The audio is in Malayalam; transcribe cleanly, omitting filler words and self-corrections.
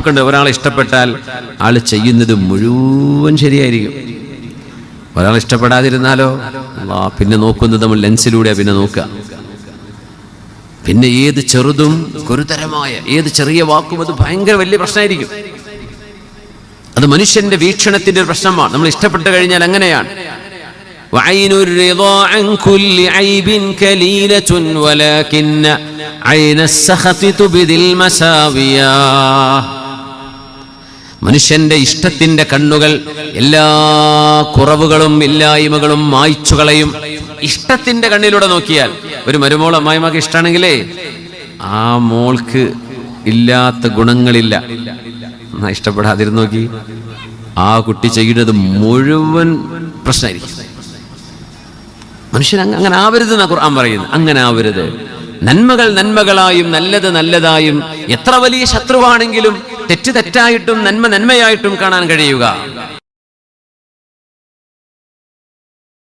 ഒരാളെ ഇഷ്ടപ്പെട്ടാൽ ആൾ ചെയ്യുന്നത് മുഴുവൻ ശരിയായിരിക്കും. ഒരാൾ ഇഷ്ടപ്പെടാതിരുന്നാലോ പിന്നെ നോക്കുന്നത് നമ്മൾ ലെൻസിലൂടെ പിന്നെ നോക്കുക. പിന്നെ ഏത് ചെറുതും ഗുരുതരമായ ഏത് ചെറിയ വാക്കും അത് ഭയങ്കര വലിയ പ്രശ്നമായിരിക്കും. അത് മനുഷ്യന്റെ വീക്ഷണത്തിന്റെ ഒരു പ്രശ്നമാണ്. നമ്മൾ ഇഷ്ടപ്പെട്ടു കഴിഞ്ഞാൽ അങ്ങനെയാണ്. മനുഷ്യന്റെ ഇഷ്ടത്തിന്റെ കണ്ണുകൾ എല്ലാ കുറവുകളും ഇല്ലായ്മകളും മായ്ച്ചു കളയും. ഇഷ്ടത്തിന്റെ കണ്ണിലൂടെ നോക്കിയാൽ ഒരു മരുമോൾ അമ്മായിമാക്ക് ഇഷ്ടമാണെങ്കിലേ ആ മോൾക്ക് ഇല്ലാത്ത ഗുണങ്ങളില്ല. ഇഷ്ടപ്പെടാതിരുന്ന് നോക്കി ആ കുട്ടി ചെയ്യുന്നത് മുഴുവൻ പ്രശ്നമായിരിക്കും. മനുഷ്യൻ അങ്ങനെ ആവരുത് എന്നാ ഖുർആൻ പറയുന്നത്. അങ്ങനെ ആവരുത്. നന്മകൾ നന്മകളായും നല്ലത് നല്ലതായും എത്ര വലിയ ശത്രുവാണെങ്കിലും തെറ്റ് തെറ്റായിട്ടും നന്മ നന്മയായിട്ടും കാണാൻ കഴിയുക.